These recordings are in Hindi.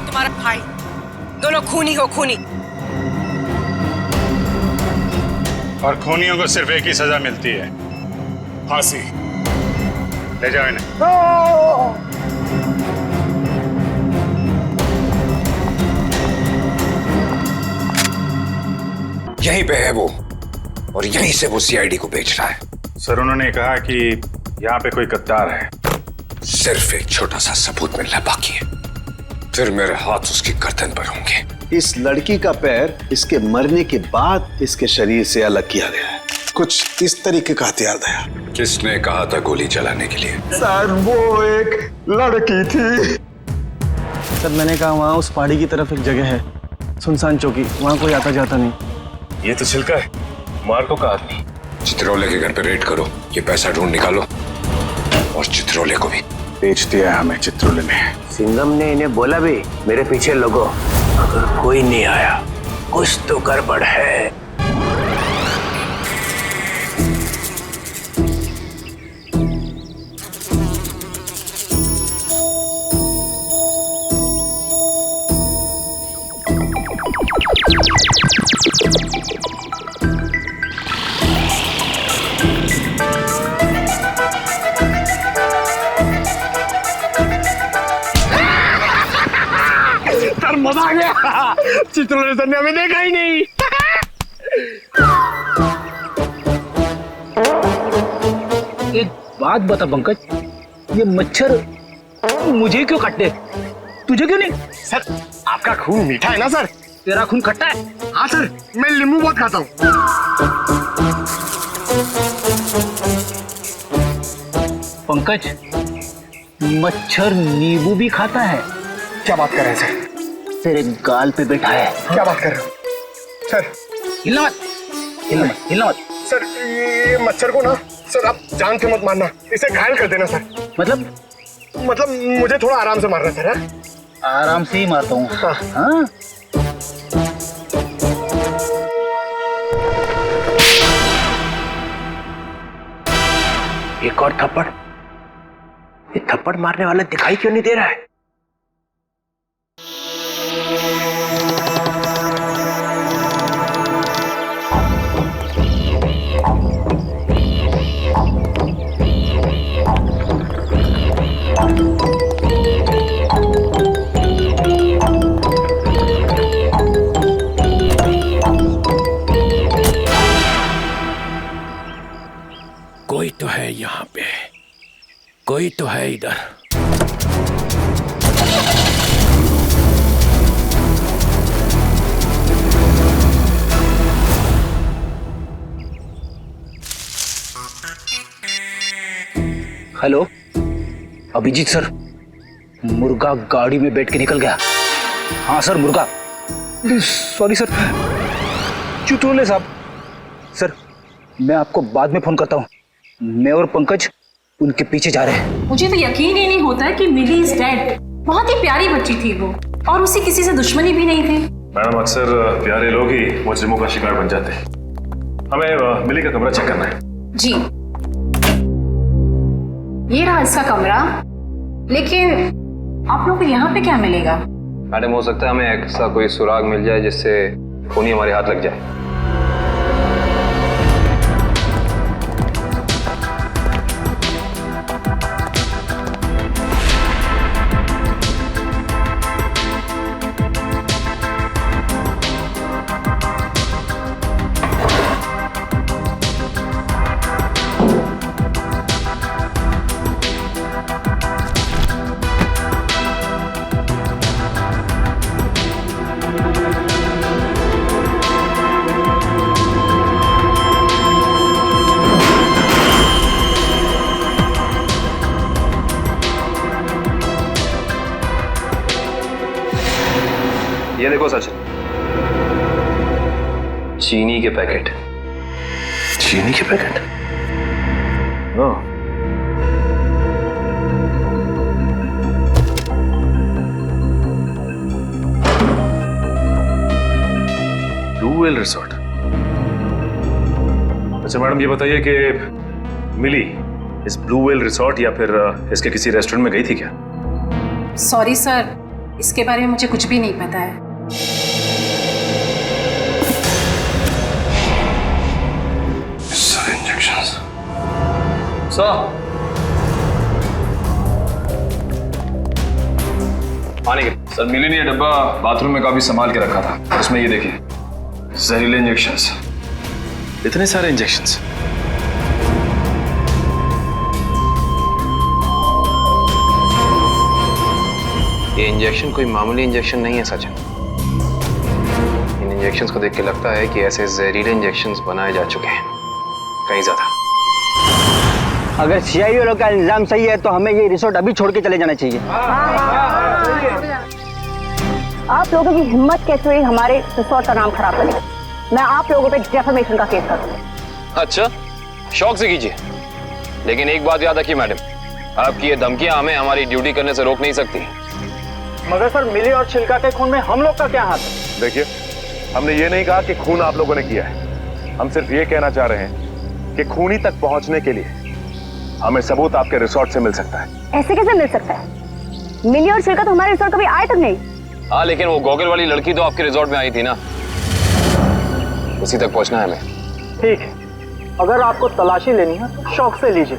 तुम्हारा भाई, दोनों खूनी हो, खूनी। और खूनियों को सिर्फ एक ही सजा मिलती है, फांसी। ले जाओ इन्हें। यहीं पे है वो, और यहीं से वो सीआईडी को बेच रहा है। सर, उन्होंने कहा कि यहाँ पे कोई गद्दार है। सिर्फ एक छोटा सा सबूत मिलना बाकी है, फिर मेरे हाथ उसकी गर्दन पर होंगे। इस लड़की का पैर इसके मरने के बाद इसके शरीर से अलग किया गया है। कुछ इस तरीके का हथियार था। किसने कहा था गोली चलाने के लिए? सर, वो एक लड़की थी। सर, मैंने कहा वहाँ उस पहाड़ी की तरफ एक जगह है, सुनसान चौकी, वहाँ कोई आता जाता नहीं। ये तो छिलका है, मार्को का आदमी। चित्रोले के घर पे रेड करो, ये पैसा ढूंढ निकालो, और चित्रोले को भी। बेच दिया हमें चित्रोले ने। सिंघम ने इन्हें बोला भी, मेरे पीछे लगो, अगर कोई नहीं आया कुछ तो गड़बड़ है। सर, मजा आ गया। चित्रोले सर ने हमें देखा ही नहीं। एक बात बता पंकज, ये मच्छर मुझे क्यों काटते, तुझे क्यों नहीं? सर, आपका खून मीठा है ना सर? तेरा खून खट्टा है। हाँ सर, मैं नींबू बहुत खाता हूँ। पंकज, मच्छर नींबू भी खाता है? क्या बात कर रहे हैं सर? तेरे गाल पे बैठा है। क्या बात कर रहे हो सर? हिलना मत, हिलना मत, हिलना मत। सर, ये मच्छर को ना सर आप जान से मत मारना, इसे घायल कर देना सर। मतलब मुझे थोड़ा आराम से मारना सर। आराम से ही मारता हूँ। हाँ। हाँ? एक और थप्पड़। ये थप्पड़ मारने वाला दिखाई क्यों नहीं दे रहा है? कोई तो है यहाँ पे, कोई तो है इधर। हेलो, अभिजीत सर, मुर्गा गाड़ी में बैठ के निकल गया। हाँ सर, मुर्गा। सॉरी सर, चित्रोले साहब। सर, मैं आपको बाद में फोन करता हूँ। मैं और पंकज उनके पीछे जा रहे हैं। मुझे तो यकीन ही नहीं होता कि मिली इज डेड। बहुत ही प्यारी बच्ची थी वो, और उसे किसी से दुश्मनी भी नहीं थी। मैडम, अक्सर प्यारे लोग ही मुजरिमों का शिकार बन जाते हैं। हमें मिली का कमरा चेक करना है। जी, ये रहा इसका कमरा। लेकिन आप लोग को यहाँ पे क्या मिलेगा? मैडम, हो सकता है हमें ऐसा कोई सुराग मिल जाए जिससे खूनी हमारे हाथ लग जाए। ये देखो सचिन, चीनी के पैकेट। चीनी के पैकेट? Blue whale resort. अच्छा मैडम, ये बताइए कि मिली इस ब्लू व्हेल रिसोर्ट या फिर इसके किसी रेस्टोरेंट में गई थी क्या? सॉरी सर, इसके बारे में मुझे कुछ भी नहीं पता है। इंजेक्शंस पानी के सर मिली नहीं, डब्बा बाथरूम में काफी संभाल के रखा था, उसमें ये देखिए जहरीले इंजेक्शंस। इतने सारे इंजेक्शंस। ये इंजेक्शन कोई मामूली इंजेक्शन नहीं है सचिन। इन इंजेक्शंस को देख के लगता है कि ऐसे जहरीले इंजेक्शंस बनाए जा चुके हैं कहीं ज्यादा। अगर सीआईडी वालों का इल्जाम सही है तो हमें ये रिसोर्ट अभी छोड़ के चले जाना चाहिए। आप लोगों की हिम्मत कैसे हुई हमारे रिसोर्ट का नाम खराब करने? मैं आप लोगों पे डेफेमेशन का केस कर दूंगी। अच्छा, शौक से कीजिए, लेकिन एक बात याद रखिए मैडम, आपकी ये धमकियां हमें हमारी ड्यूटी करने से रोक नहीं सकती। मगर सर मिली और छिलका के खून में हम लोग का क्या हाथ है? देखिए, हमने ये नहीं कहा कि खून आप लोगों ने किया है, हम सिर्फ ये कहना चाह रहे हैं कि खूनी तक पहुंचने के लिए हमें सबूत आपके रिसोर्ट से मिल सकता है। ऐसे कैसे मिल सकता है? मिली और छिलका तो हमारे रिसोर्ट कभी आए तक नहीं। हाँ, लेकिन वो गॉगल वाली लड़की तो आपके रिसोर्ट में आई थी ना, उसी तक पहुंचना है हमें। ठीक है, अगर आपको तलाशी लेनी है तो शौक से लीजिए,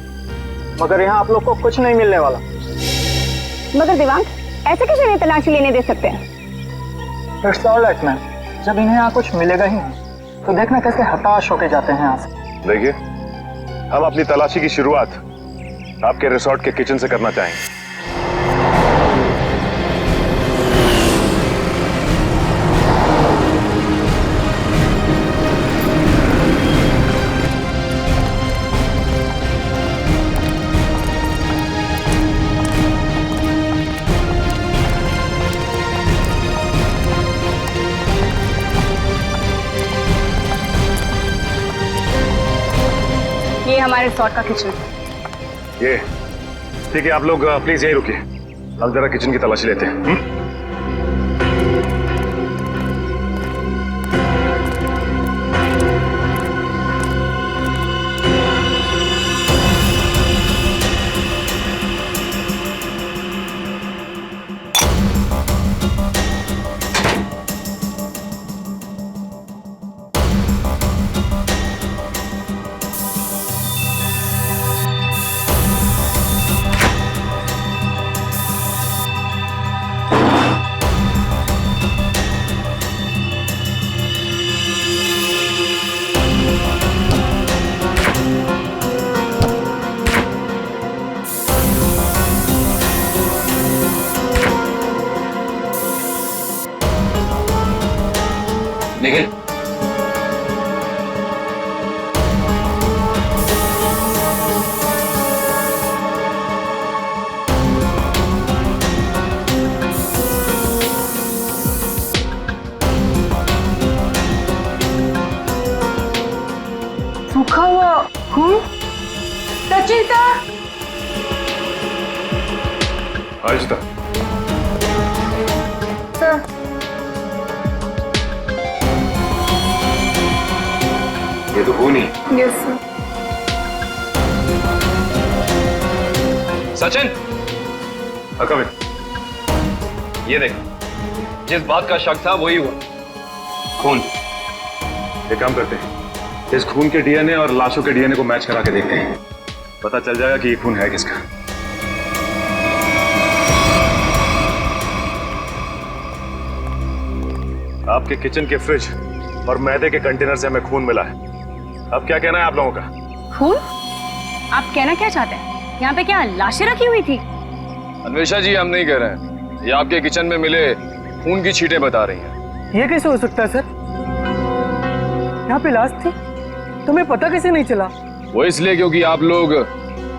मगर यहाँ आप लोग को कुछ नहीं मिलने वाला। मगर दिवांग, ऐसे कैसे नहीं तलाशी लेने दे सकते हैं? इट्स ऑल राइट मैम, जब इन्हें यहाँ कुछ मिलेगा ही नहीं तो देखना कैसे हताश होके जाते हैं यहाँ से। देखिए, हम अपनी तलाशी की शुरुआत आपके रिसोर्ट के किचन से करना चाहेंगे। ये हमारे रिसोर्ट का किचन। ये ठीक है, आप लोग प्लीज यहीं रुकिए, हम जरा किचन की तलाशी लेते हैं। निखिल, सूखा हुआ खून। सचिन सर, आयुष्ता, सर ये तो खून ही। Yes sir. Sachin, come in. ये देख, जिस बात का शक था वही हुआ, खून। एक काम करते हैं, इस खून के डीएनए और लाशों के डीएनए को मैच करा के देखते हैं, पता चल जाएगा कि ये खून है किसका। आपके किचन के फ्रिज और मैदे के कंटेनर से हमें खून मिला है। अब क्या कहना है आप लोगों का? खून? आप कहना क्या चाहते हैं? यहाँ पे क्या लाशें रखी हुई थी? अन्वेषा जी, हम नहीं कह रहे हैं, ये आपके किचन में मिले खून की छींटें बता रही हैं। ये कैसे हो सकता है सर? यहाँ पे लाश थी, तुम्हें पता कैसे नहीं चला? वो इसलिए क्योंकि आप लोग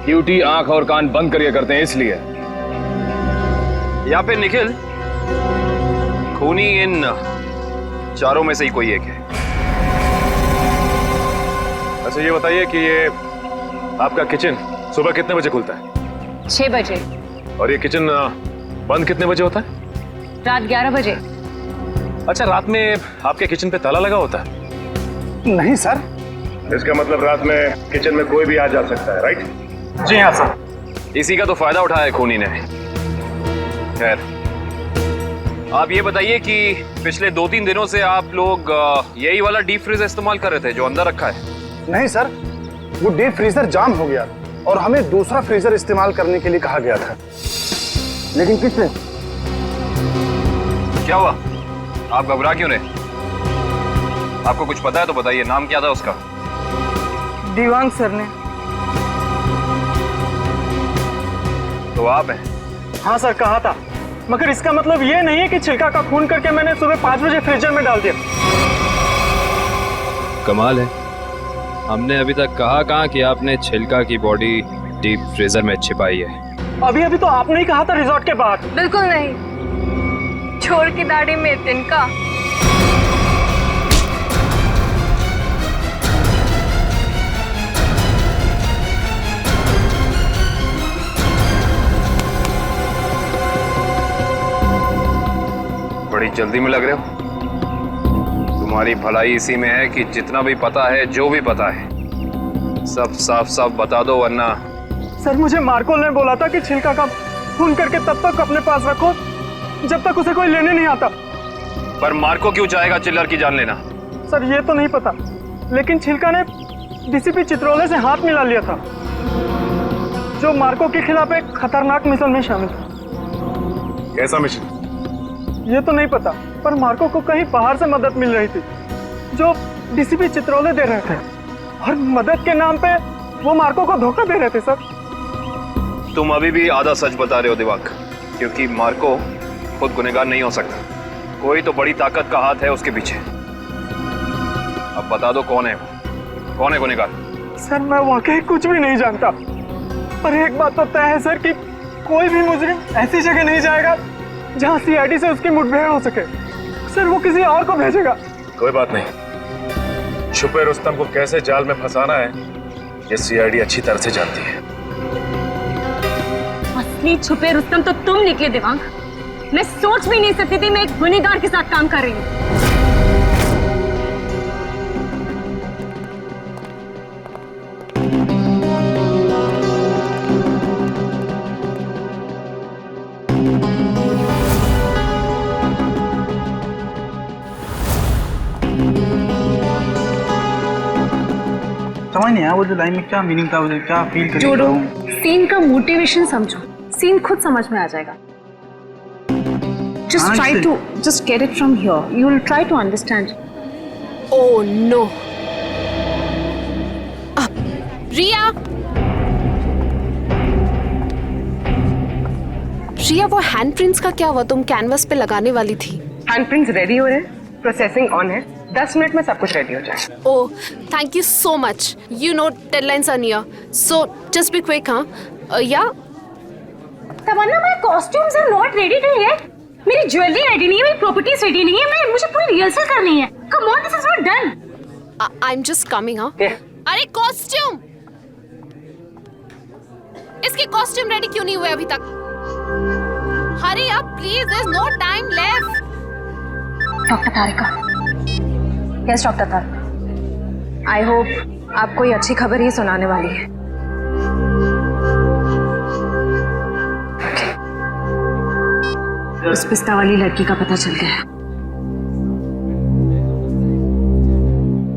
ड्यूटी आंख और कान बंद करके करते हैं, इसलिए। या फिर निखिल, खूनी इन चारों में से ही कोई एक है। अच्छा ये बताइए कि ये आपका किचन सुबह कितने बजे खुलता है? 6 बजे। और ये किचन बंद कितने बजे होता है? रात 11 बजे। अच्छा, रात में आपके किचन पे ताला लगा होता है? नहीं सर। इसका मतलब रात में किचन में कोई भी आ जा सकता है, राइट? जी हाँ सर। इसी का तो फायदा उठाया है खूनी ने। खैर, आप ये बताइए कि पिछले 2-3 दिनों से आप लोग यही वाला डीप फ्रीजर इस्तेमाल कर रहे थे जो अंदर रखा है? नहीं सर, वो डीप फ्रीजर जाम हो गया और हमें दूसरा फ्रीजर इस्तेमाल करने के लिए कहा गया था। लेकिन किसने? क्या हुआ? आप घबरा क्यों रहे? आपको कुछ पता है तो बताइए, नाम क्या था उसका? दिवांग सर ने। तो आप हैं? हाँ सर, कहा था, मगर इसका मतलब ये नहीं है कि छिलका का खून करके मैंने सुबह 5 बजे फ्रीजर में डाल दिया। कमाल है, हमने अभी तक कहा कहाँ कि आपने छिलका की बॉडी डीप फ्रीजर में छिपाई है। अभी अभी तो आपने ही कहा था रिजॉर्ट के बाहर। बिल्कुल नहीं, छोड़ की दाढ़ी में तिनका। बड़ी जल्दी में लग रहे हो। तुम्हारी भलाई इसी में है कि जितना भी पता है, जो भी पता है, सब साफ साफ बता दो, वरना। सर, मुझे मार्को ने बोला था कि छिलका का खून करके तब तक अपने पास रखो जब तक उसे कोई लेने नहीं आता। पर मार्को क्यों चाहेगा चिल्लर की जान लेना? सर, ये तो नहीं पता, लेकिन छिलका ने डीसीपी चित्रोले से हाथ मिला लिया था, जो मार्को के खिलाफ एक खतरनाक मिशन में शामिल था। कैसा मिशन? ये तो नहीं पता, पर मार्को को कहीं बाहर से मदद मिल रही थी जो डीसीपी चित्रोले दे रहे थे, और मदद के नाम पे वो मार्को को धोखा दे रहे थे। सर, तुम अभी भी आधा सच बता रहे हो दिवांग, क्योंकि मार्को खुद गुनहगार नहीं हो सकता। कोई तो बड़ी ताकत का हाथ है उसके पीछे। अब बता दो कौन है वो? कौन है गुनहगार? सर, मैं वाकई कुछ भी नहीं जानता, पर एक बात तो तय है सर कि कोई भी मुजरिम ऐसी जगह नहीं जाएगा जहां सीआईडी से उसकी मुठभेड़ हो सके। सर, वो किसी और को भेजेगा। कोई बात नहीं, छुपे रुस्तम को कैसे जाल में फंसाना है ये सीआईडी अच्छी तरह से जानती है। असली छुपे रुस्तम तो तुम निकले दिवांग। मैं सोच भी नहीं सकती थी मैं एक गुनहगार के साथ काम कर रही हूँ। समझ नहीं आया वो जो लाइन में क्या मीनिंग था, वो क्या फील कर जोड़ो, सीन का मोटिवेशन समझो, सीन खुद समझ में आ जाएगा। Just try to just get it from here. You will try to understand. Oh no. रिया, रिया, वो हैंडप्रिंट्स का क्या हुआ? तुम कैनवस पे लगाने वाली थी। हैंडप्रिंट्स रेडी हो रहे हैं, प्रोसेसिंग ऑन है, 10 मिनट में सब कुछ रेडी हो जाएगा। Oh, thank you so much. You know deadlines are near, so just be quick. हाँ, yeah Tamanna, my costumes are not ready to yet. मेरी ज्वेलरी रेडी नहीं है, मेरी प्रॉपर्टीज रेडी नहीं है, मुझे पूरी रिहर्सल करनी है। Come on, this is not done. I am just coming. हाँ, अरे कॉस्ट्यूम, इसके कॉस्ट्यूम रेडी क्यों नहीं हुए अभी तक? Hurry up please, there is no time left. Doctor Tarika. Yes doctor Tarika, I hope आप कोई अच्छी खबर ही सुनाने वाली है। उस पिस्ता वाली लड़की का पता चल गया।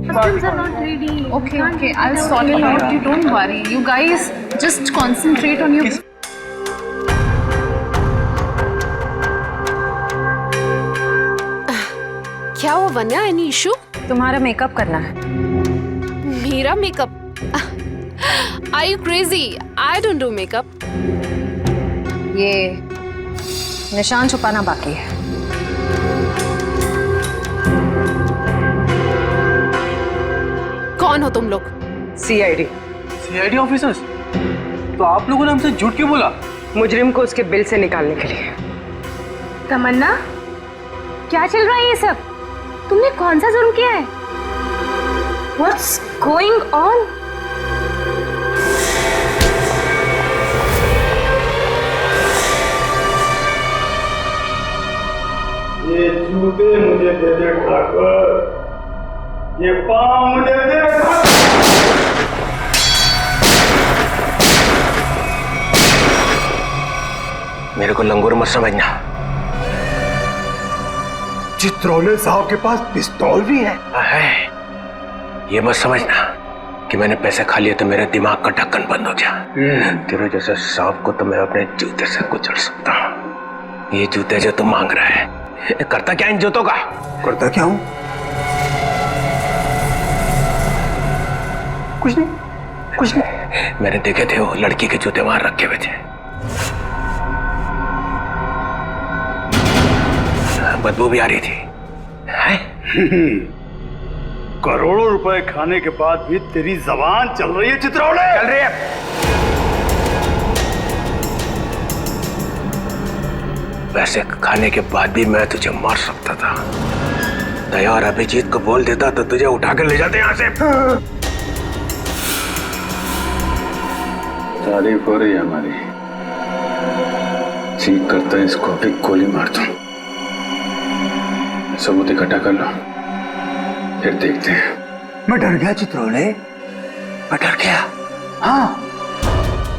Costumes are not ready. Okay, okay, I'll sort it out. You don't worry. You guys just concentrate on your. क्या हुआ वन्या? Any issue? तुम्हारा मेकअप करना है। मेरा makeup? Are you crazy? I don't do makeup. ये निशान छुपाना बाकी है। कौन हो तुम लोग? सीआईडी। CID officers? तो आप लोगों ने हमसे झूठ क्यों बोला? मुजरिम को उसके बिल से निकालने के लिए। तमन्ना, क्या चल रहा है ये सब? तुमने कौन सा जुर्म किया है? What's going on? ये जूते मुझे दे दे ठाकुर, ये पाँव मुझे दे दे। मेरे को लंगूर मत समझना, चित्रोले साहब के पास पिस्तौल भी है। ये मत समझना कि मैंने पैसे खा लिए तो मेरे दिमाग का ढक्कन बंद हो गया। तेरे जैसे सांप को तो मैं अपने जूते से कुचल सकता हूँ। ये जूते जो तुम मांग रहा है, करता क्या इन जूतों का? करता क्या हूं? कुछ नहीं, कुछ नहीं। मैंने देखे थे वो लड़की के जूते वहां रखे हुए थे। बदबू भी आ रही थी। करोड़ों रुपए खाने के बाद भी तेरी जबान चल रही है चित्रौले? चल रही है। पैसे खाने के बाद भी मैं तुझे मार सकता था। दया और अभिजीत को बोल देता तो तुझे उठा के ले जाते यहां से। तारीफ हो रही है हमारी। चीख करता है इसको अभी गोली मार दूं। सबूत इकट्ठा कर लो, फिर देखते हैं। मैं डर गया चित्रौले, मैं डर गया। हाँ,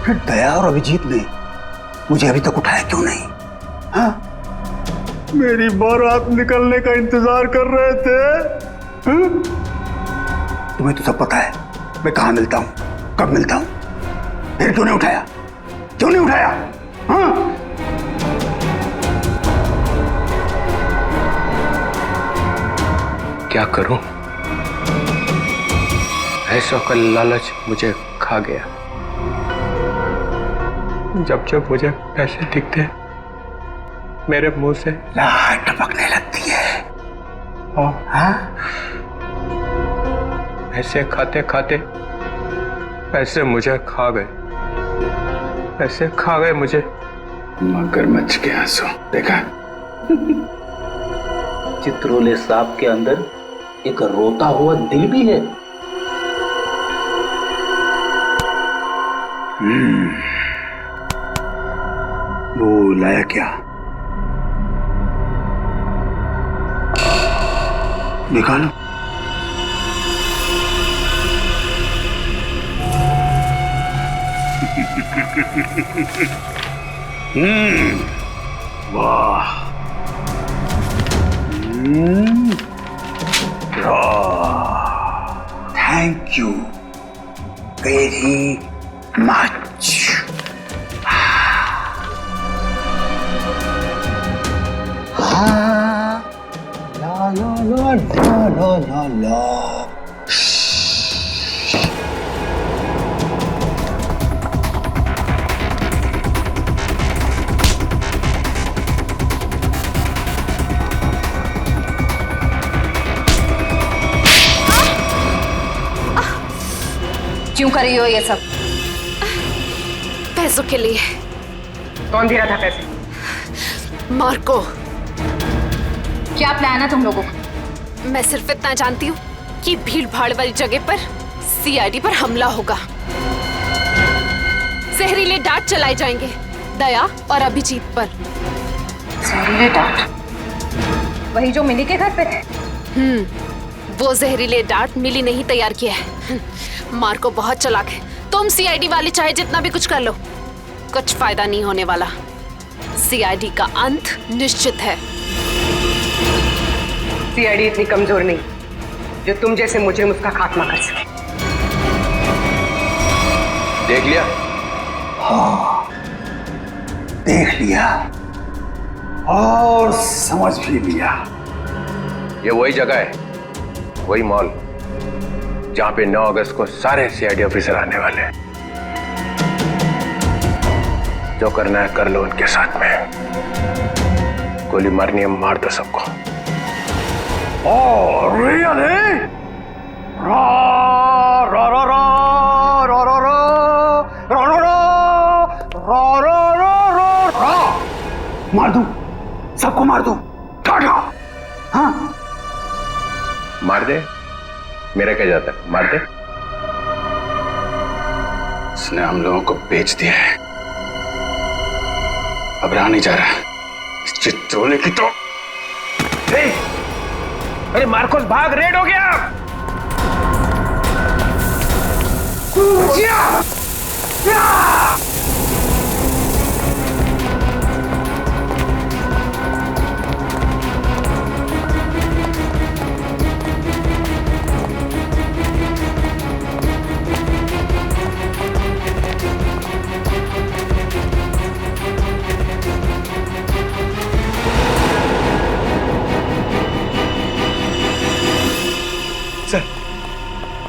फिर दया और अभिजीत ने मुझे अभी तक उठाया क्यों नहीं? हाँ, मेरी बारात निकलने का इंतजार कर रहे थे। तुम्हें तो सब पता है मैं कहाँ मिलता हूँ, कब मिलता हूँ। फिर क्यों नहीं उठाया? क्यों नहीं उठाया? हाँ? क्या करूं? ऐसा का लालच मुझे खा गया। जब जब मुझे पैसे दिखते मेरे मुंह से लार टपकने लगती है। हाँ? पैसे खाते खाते पैसे मुझे खा गए। पैसे खा गए मुझे। मगरमच्छ के आंसू देखा? चित्रोले साहब के अंदर एक रोता हुआ दिल भी है। वो लाया क्या? निकालो। वाह, थैंक यू वेरी मच। ला ला ला ला ला ला ला। क्यों कर रही हो ये सब? पैसों के लिए। कौन दे रहा था पैसे? मार्को। क्या प्लान है तुम लोगों का? मैं सिर्फ इतना जानती हूँ कि भीड़ भाड़ वाली जगह पर सीआईडी पर हमला होगा। जहरीले डांट चलाए जाएंगे दया और अभिजीत पर। जहरीले डांट? वही जो मिली के घर पे थे? वो जहरीले डांट मिली नहीं तैयार किया है। मार्को बहुत चालाक है। तुम सीआईडी वाले चाहे जितना भी कुछ कर लो, कुछ फायदा नहीं होने वाला। सीआईडी का अंत निश्चित है। सीआईडी इतनी कमजोर नहीं जो तुम जैसे मुजरिम उसका खात्मा कर सके। देख लिया? हाँ, देख लिया और समझ भी लिया। ये वही जगह है, वही मॉल जहां पे 9 अगस्त को सारे सीआईडी ऑफिसर आने वाले हैं। जो करना है कर लो उनके साथ में। गोली मारनी है मार दो सबको। रियली? रा रा रा रा रा रा रा रा रा रा रा रा। मार दूं, सबको मार दूं। टाटा। हाँ, मार दे, मेरा क्या जाता है, मार दे। इसने हम लोगों को बेच दिया है, अब रहा नहीं जा रहा। इस चित्रोले की तो अरे मार्कोस भाग, रेड हो गया।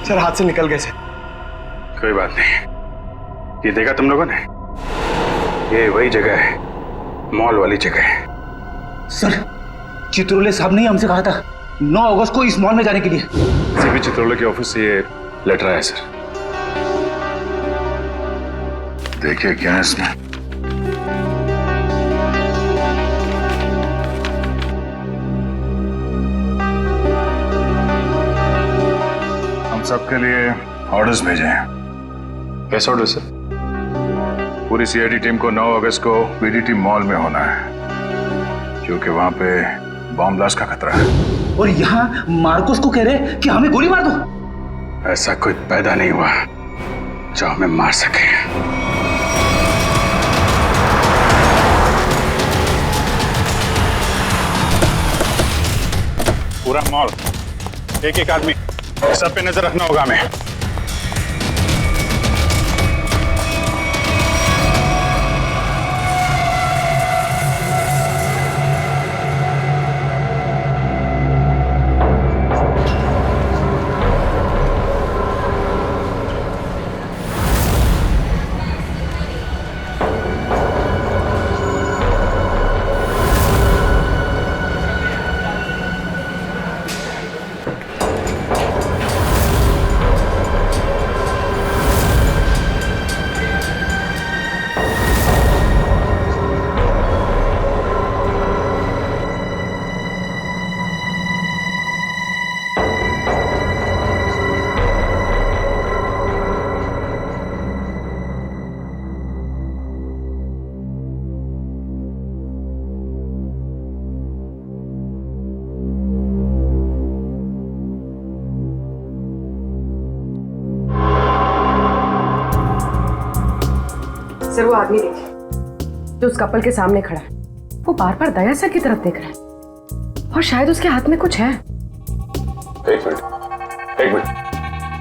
सर हाथ से निकल गए सर। कोई बात नहीं, ये देखा तुम लोगों ने? ये वही जगह है, मॉल वाली जगह है। सर चित्रोले साहब ने हमसे कहा था 9 अगस्त को इस मॉल में जाने के लिए। सीपी चित्रोले के ऑफिस से ये लेटर आया सर। देखिए क्या है इसमें। हम सबके लिए ऑर्डर्स भेजे हैं। कैसे ऑर्डर सर? पूरी सीआईडी टीम को 9 अगस्त को बीडीटी मॉल में होना है, क्योंकि वहां पे बॉम्ब ब्लास्ट का खतरा है। और यहाँ मार्कोस को कह रहे कि हमें गोली मार दो। ऐसा कोई पैदा नहीं हुआ जो हमें मार सके। पूरा मॉल, एक एक आदमी, सब पे नजर रखना होगा हमें। सर वो आदमी देखिए जो उस कपल के सामने खड़ा है, वो बार बार दया सर की तरफ देख रहा है और शायद उसके हाथ में कुछ है। एक मिनट,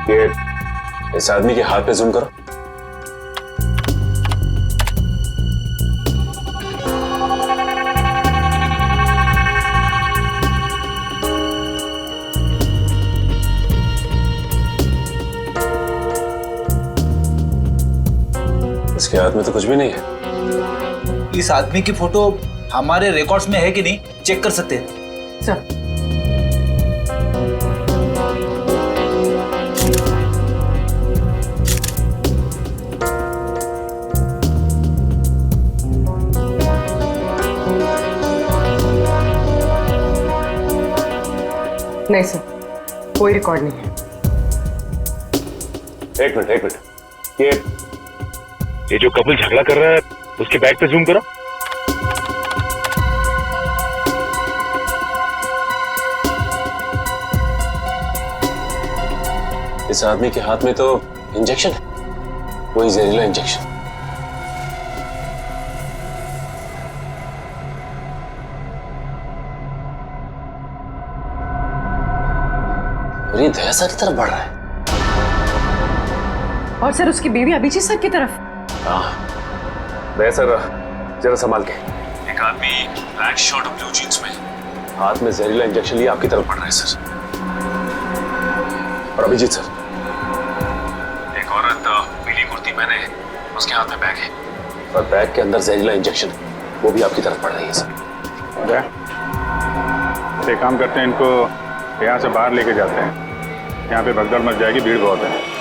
ये इस आदमी के हाथ पे जूम करो। इसके हाथ में तो कुछ भी नहीं है। इस आदमी की फोटो हमारे रिकॉर्ड्स में है कि नहीं, चेक कर सकते हैं सर। नहीं सर, कोई रिकॉर्ड नहीं है। एक मिनट, ये जो कपल झगड़ा कर रहा है उसके बैग पे जूम करो। इस आदमी के हाथ में तो इंजेक्शन है, वही जहरीला इंजेक्शन। और ये दया सर की तरफ बढ़ रहा है। और सर उसकी बीवी अभिजीत सर की तरफ। दया सर जरा संभाल के। एक आदमी ब्लैक शर्ट और ब्लू जींस में हाथ में जहरीला इंजेक्शन लिए आपकी तरफ बढ़ रहा है सर। और अभिजीत सर, एक औरत पीली कुर्ती पहने है, उसके हाथ में बैग है और बैग के अंदर जहरीला इंजेक्शन है, वो भी आपकी तरफ बढ़ रही है सर। एक काम करते हैं, इनको यहाँ से बाहर लेके जाते हैं। यहाँ पे भगदड़ मच जाएगी, भीड़ बहुत है।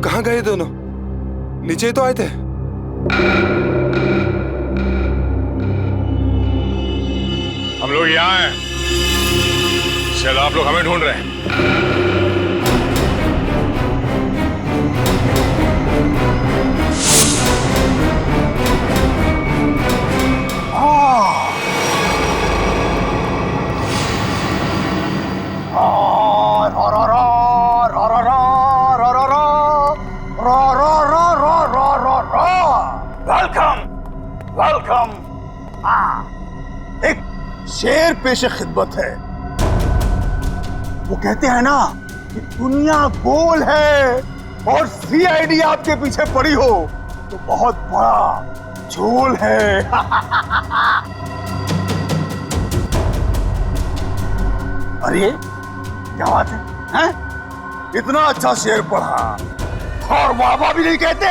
कहाँ गए दोनों? नीचे तो आए थे। हम लोग यहाँ हैं। शायद आप लोग हमें ढूंढ रहे हैं। Welcome welcome. एक शेर पेशे खिदमत है। वो कहते हैं ना कि दुनिया गोल है और सीआईडी आपके पीछे पड़ी हो तो बहुत बड़ा झोल है। अरे क्या बात है, हैं? इतना अच्छा शेर पढ़ा और वाह भी नहीं कहते।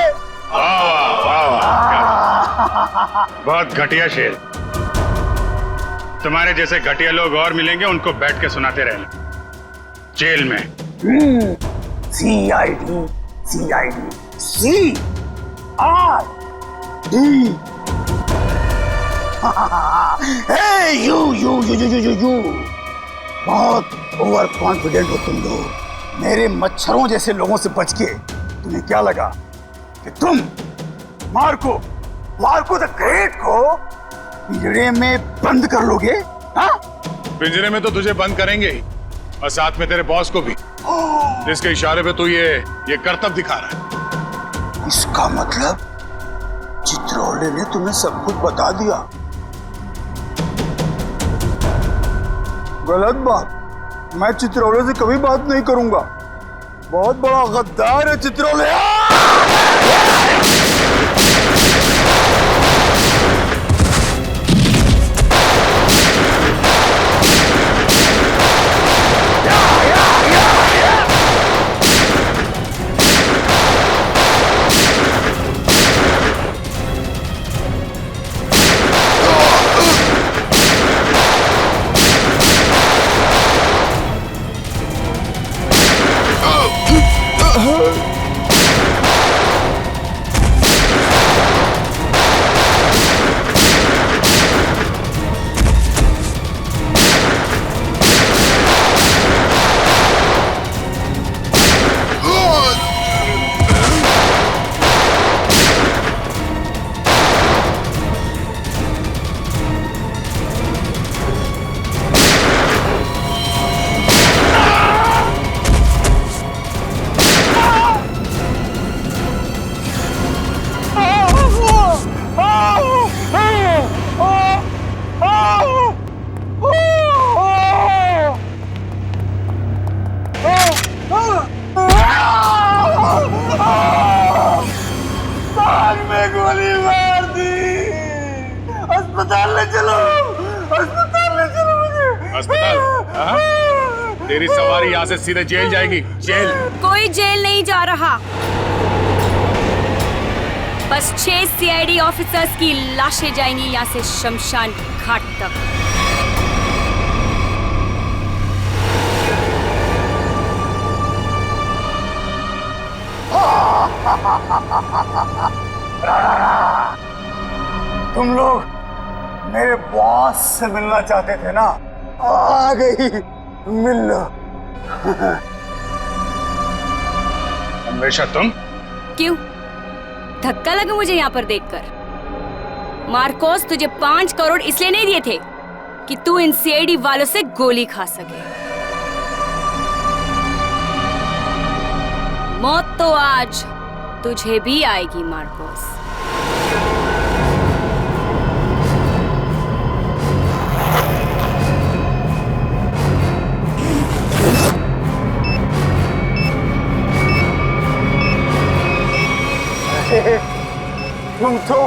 बहुत घटिया शेर। तुम्हारे जैसे घटिया लोग और मिलेंगे, उनको बैठ के सुनाते रहना जेल में। CID CID C R D. You you you you you you बहुत ओवर कॉन्फिडेंट हो तुम लोग। मेरे मच्छरों जैसे लोगों से बच के तुम्हें क्या लगा कि तुम मार्को द ग्रेट को पिंजरे में बंद कर लोगे? हाँ? पिंजरे में तो तुझे बंद करेंगे ही, और साथ में तेरे बॉस को भी, जिसके इशारे पे तू ये करतब दिखा रहा है। इसका मतलब चित्रोले ने तुम्हें सब कुछ बता दिया। गलत बात। मैं चित्रोले से कभी बात नहीं करूंगा। बहुत बड़ा गद्दार है चित्रोले। तेरी सवारी यहाँ से सीधे जेल जाएगी। जेल? कोई जेल नहीं जा रहा, बस 6 सीआईडी ऑफिसर्स की लाशें जाएंगी यहाँ से शमशान घाट तक। तुम लोग मेरे बॉस से मिलना चाहते थे ना? आ गई, मिल लो। हमेशा तुम? क्यों धक्का लगा मुझे यहाँ पर देखकर? मार्कोस तुझे 5 करोड़ इसलिए नहीं दिए थे कि तू इन सीआईडी वालों से गोली खा सके। मौत तो आज तुझे भी आएगी मार्कोस। तुम तो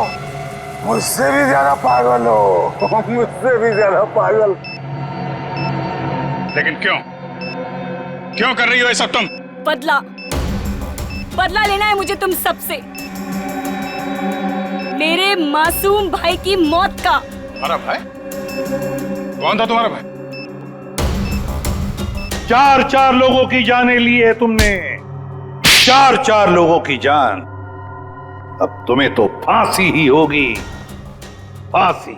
मुझसे भी ज्यादा पागल हो, मुझसे भी ज्यादा पागल। लेकिन क्यों कर रही हो ये सब तुम? बदला लेना है मुझे तुम सबसे, मेरे मासूम भाई की मौत का। हमारा भाई? कौन था तुम्हारा भाई? 4 लोगों की जानें ली है तुमने, 4 लोगों की जान। अब तुम्हें तो फांसी ही होगी, फांसी।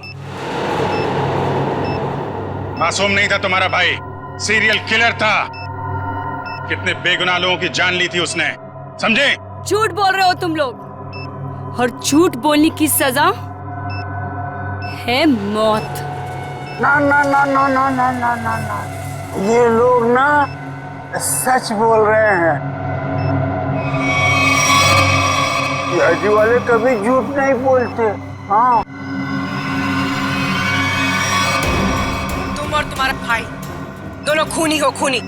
मासूम नहीं था तुम्हारा भाई, सीरियल किलर था। कितने बेगुनाह लोगों की जान ली थी उसने, समझे? झूठ बोल रहे हो तुम लोग, और झूठ बोलने की सजा है मौत। ना ना ना ना ना ना ना ना ना, ये लोग ना सच बोल रहे हैं। सीआईडी वाले कभी झूठ नहीं बोलते। हाँ, तुम और तुम्हारा भाई दोनों खूनी हो, खूनी।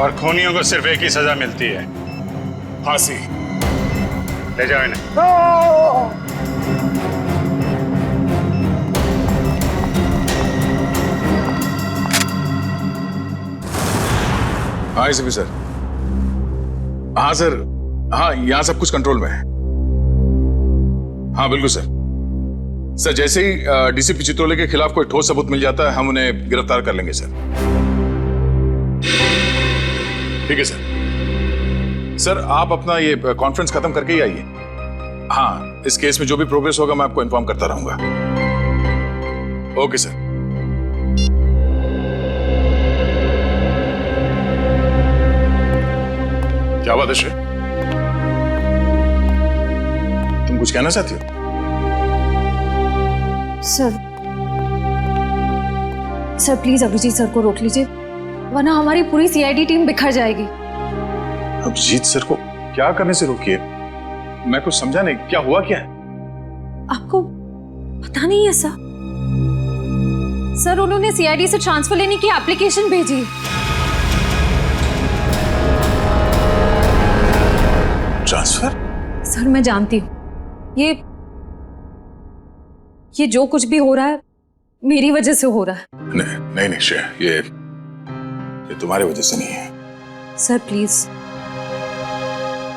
और खूनियों को सिर्फ एक ही सजा मिलती है, फांसी। ले जाओ इन्हें। हाँ एसीपी सर। हाँ सर, हाँ यहाँ सब कुछ कंट्रोल में है। हाँ बिल्कुल सर। सर जैसे ही डीसीपी चित्रोले के खिलाफ कोई ठोस सबूत मिल जाता है हम उन्हें गिरफ्तार कर लेंगे सर। ठीक है सर। सर आप अपना ये कॉन्फ्रेंस खत्म करके ही आइए। हाँ, इस केस में जो भी प्रोग्रेस होगा मैं आपको इन्फॉर्म करता रहूंगा। Okay sir. क्या बात है श्रेय, तुम कुछ कहना चाहती हो? सर प्लीज अभिजीत सर को रोक लीजिए, वरना हमारी पूरी सीआईडी टीम बिखर जाएगी। अभिजीत सर को क्या करने से रोकिए? मैं कुछ समझा नहीं, क्या हुआ क्या है? आपको पता नहीं है सर? सर उन्होंने सीआईडी से ट्रांसफर लेने की एप्लीकेशन भेजी। ट्रांसफर? सर मैं जानती हूँ ये जो कुछ भी हो रहा है मेरी वजह से हो रहा है। नहीं नहीं श्रेया, ये तुम्हारी वजह से नहीं है। सर प्लीज,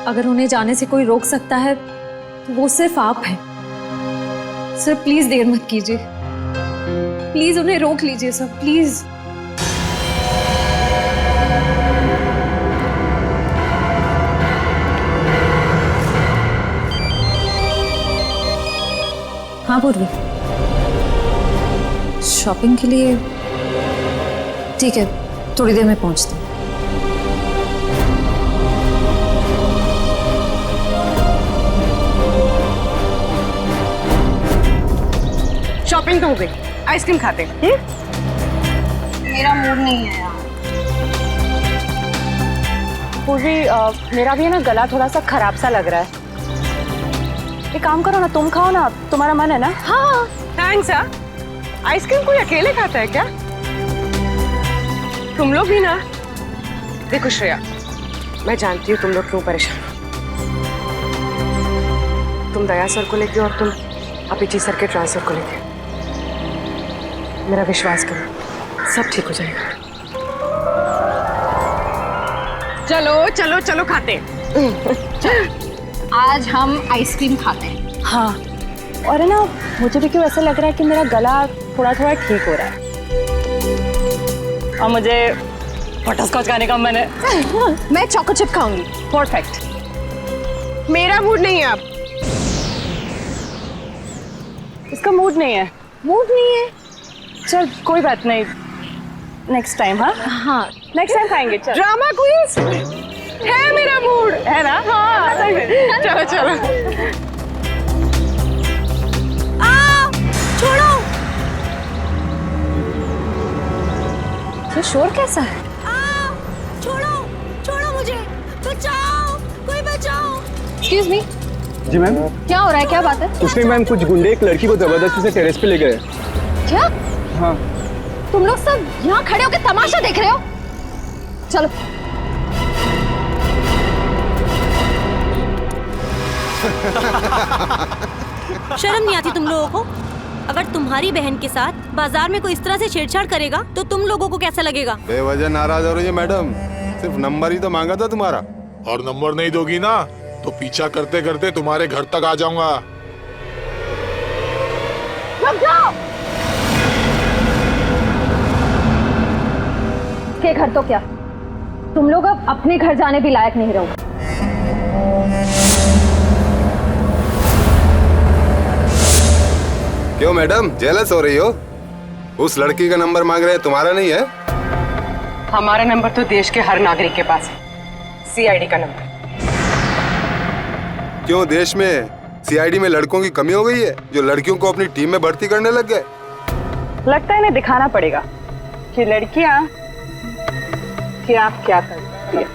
अगर उन्हें जाने से कोई रोक सकता है तो वो सिर्फ आप हैं। सर प्लीज देर मत कीजिए, प्लीज उन्हें रोक लीजिए सर, प्लीज। हाँ पूर्वी, शॉपिंग के लिए? ठीक है, थोड़ी देर में पहुंचती हूँ। शॉपिंग तो हो गई, आइसक्रीम खाते हैं? मेरा मूड नहीं है यार। पूर्वी, मेरा भी है ना गला थोड़ा सा खराब सा लग रहा है। एक काम करो ना, तुम खाओ ना, तुम्हारा मन है ना? हाँ थैंक्स। आइसक्रीम कोई अकेले खाता है क्या? तुम लोग भी ना। देखो श्रेया, मैं जानती हूँ तुम लोग क्यों परेशान हो। तुम दया सर को लेके और तुम अभिजीत सर के ट्रांसफर को लेके। मेरा विश्वास करो, सब ठीक हो जाएगा। चलो चलो चलो खाते। आज हम आइसक्रीम खाते हैं। हाँ, और है ना, मुझे भी क्यों ऐसा लग रहा है कि मेरा गला थोड़ा थोड़ा ठीक हो रहा है और मुझे बटरस्कॉच खाने का मन है। मैं चोको चिप खाऊंगी। परफेक्ट। मेरा मूड नहीं है अब। इसका मूड नहीं है। मूड नहीं है? चल कोई बात नहीं, नेक्स्ट टाइम। हाँ हाँ नेक्स्ट टाइम खाएंगे। चल, ड्रामा क्वींस है मेरा मूड, है ना? हाँ चलो चलो। छोड़ो, ये शोर कैसा है? छोड़ो छोड़ो मुझे, बचाओ, कोई बचाओ। Excuse me. जी मैम। क्या हो रहा है, क्या बात है? कुछ नहीं मैम, कुछ गुंडे एक लड़की को जबरदस्ती से टेरेस पे ले गए। क्या? हाँ। तुम लोग सब यहाँ खड़े होकर तमाशा देख रहे हो? चलो। शर्म नहीं आती तुम लोगों को? अगर तुम्हारी बहन के साथ बाजार में कोई इस तरह से छेड़छाड़ करेगा तो तुम लोगों को कैसा लगेगा? बेवजह नाराज हो रही है मैडम, सिर्फ नंबर ही तो मांगा था तुम्हारा। और नंबर नहीं दोगी ना तो पीछा करते करते तुम्हारे घर तक आ जाऊंगा। रुक जाओ। के घर तो क्या, तुम लोग अब अपने घर जाने भी लायक नहीं रहोगे। क्यों मैडम, जेलस हो रही हो? उस लड़की का नंबर मांग रहे हैं, तुम्हारा नहीं है? हमारा नंबर तो देश के हर नागरिक के पास है, सीआईडी का नंबर। क्यों, देश में सीआईडी में लड़कों की कमी हो गई है जो लड़कियों को अपनी टीम में भर्ती करने लग गए? लगता है इन्हें दिखाना पड़ेगा कि लड़कियां क्या क्या करती है।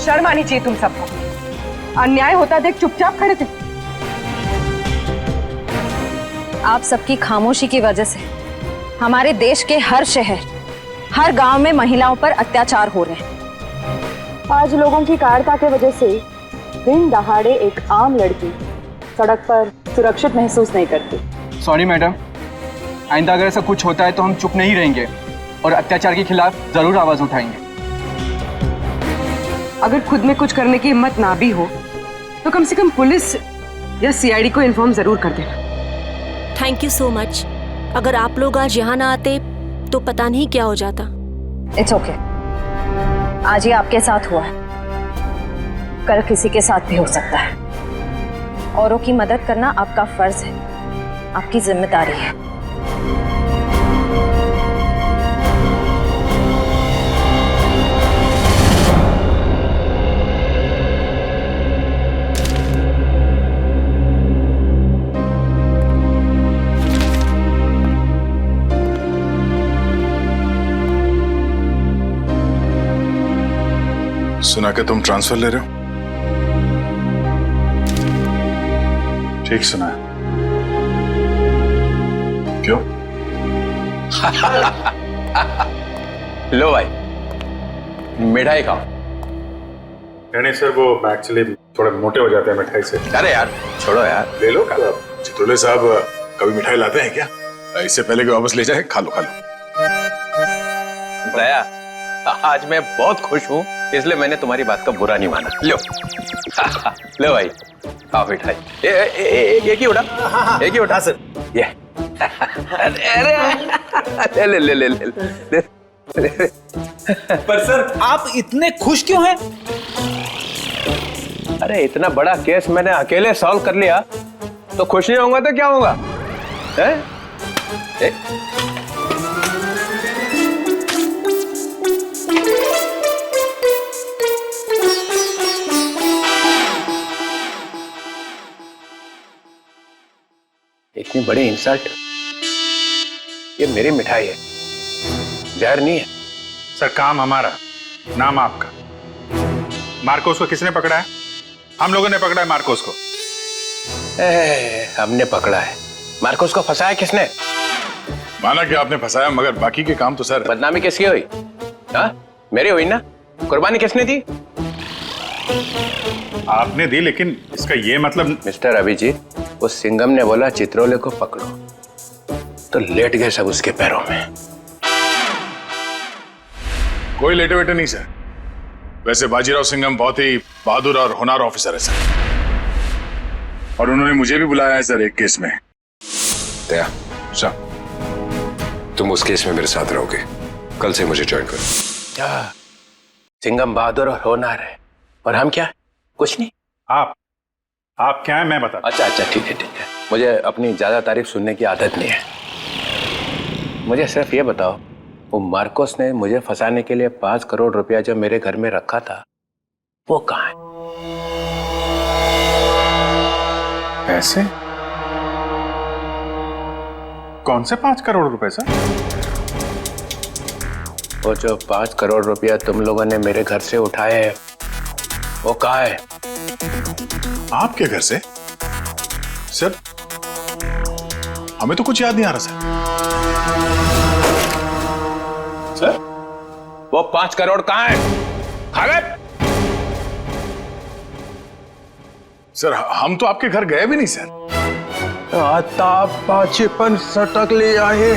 शर्म आनी चाहिए तुम सबको। अन्याय होता देख चुपचाप खड़े थे। आप सबकी खामोशी की वजह से हमारे देश के हर शहर, हर गांव में महिलाओं पर अत्याचार हो रहे हैं। आज लोगों की कायरता की वजह से दिन दहाड़े एक आम लड़की सड़क पर सुरक्षित महसूस नहीं करती। सॉरी मैडम, आइंदा अगर ऐसा कुछ होता है तो हम चुप नहीं रहेंगे और अत्याचार के खिलाफ जरूर आवाज उठाएंगे। अगर खुद में कुछ करने की हिम्मत ना भी हो तो कम से कम पुलिस या सीआईडी को इन्फॉर्म जरूर कर देना। Thank you so much. अगर आप लोग आज यहाँ ना आते तो पता नहीं क्या हो जाता। It's okay. आज ये आपके साथ हुआ है, कल किसी के साथ भी हो सकता है। औरों की मदद करना आपका फर्ज है, आपकी जिम्मेदारी है। सुना कि तुम ट्रांसफर ले रहे हो? ठीक सुना है। क्यों? लो भाई, मिठाई खाओ। नहीं सर, वो एक्चुअली थोड़े मोटे हो जाते हैं मिठाई से। अरे यार छोड़ो यार, ले लो। चितौले साहब कभी मिठाई लाते हैं क्या? इससे पहले कि वापस ले जाए, खा लो खा लो। दया, आज मैं बहुत खुश हूँ, इसलिए मैंने तुम्हारी बात का बुरा नहीं माना। लो लो भाई, खाओ मिठाई। एक ही उठा, एक ही उठा सर। ये अरे ले ले ले ले ले। पर सर आप इतने खुश क्यों हैं? अरे इतना बड़ा केस मैंने अकेले सॉल्व कर लिया, तो खुश नहीं होऊंगा तो क्या होगा? इतनी बड़ी इंसल्ट, ये मेरी मिठाई है, जहर नहीं है। सर काम हमारा, नाम आपका। मार्कोस को किसने पकड़ा है? हम लोगों ने पकड़ा है मार्कोस को। हमने पकड़ा है। मार्कोस को फंसाया किसने? माना कि आपने फंसाया, मगर बाकी के काम तो सर। बदनामी किसकी हुई? हाँ, मेरी हुई ना। कुर्बानी किसने दी? आपने दी, लेकिन इसका ये मतलब। मिस्टर अभिजीत, उस सिंघम ने बोला चित्रोले को पकड़ो, तो लेट गए सब उसके पैरों में। कोई लेटे वेटे नहीं सर। वैसे बाजीराव सिंघम बहुत ही बहादुर और होनहार ऑफिसर है सर, और उन्होंने मुझे भी बुलाया है सर एक केस में। दया, तुम उस केस में मेरे साथ रहोगे। कल से मुझे ज्वाइन करो। सिंघम बहादुर और होनहार है, और हम क्या? कुछ नहीं। आप क्या है मैं बता। अच्छा, ठीक है। मुझे अपनी ज्यादा तारीफ सुनने की आदत नहीं है। मुझे सिर्फ ये बताओ, वो मार्कोस ने मुझे फंसाने के लिए 5 करोड़ रुपया जो मेरे घर में रखा था, वो कहाँ है? पैसे? कौन से 5 करोड़ रुपए सर? वो जो 5 करोड़ रुपया तुम लोगों ने मेरे घर से उठाए हैं, वो कहाँ है? आपके घर से? सर, हमें तो कुछ याद नहीं आ रहा सर। वो 5 करोड़ कहाँ है? खा गए? सर, हम तो आपके घर गए भी नहीं सर। आता पाछेपन सटक ले आए।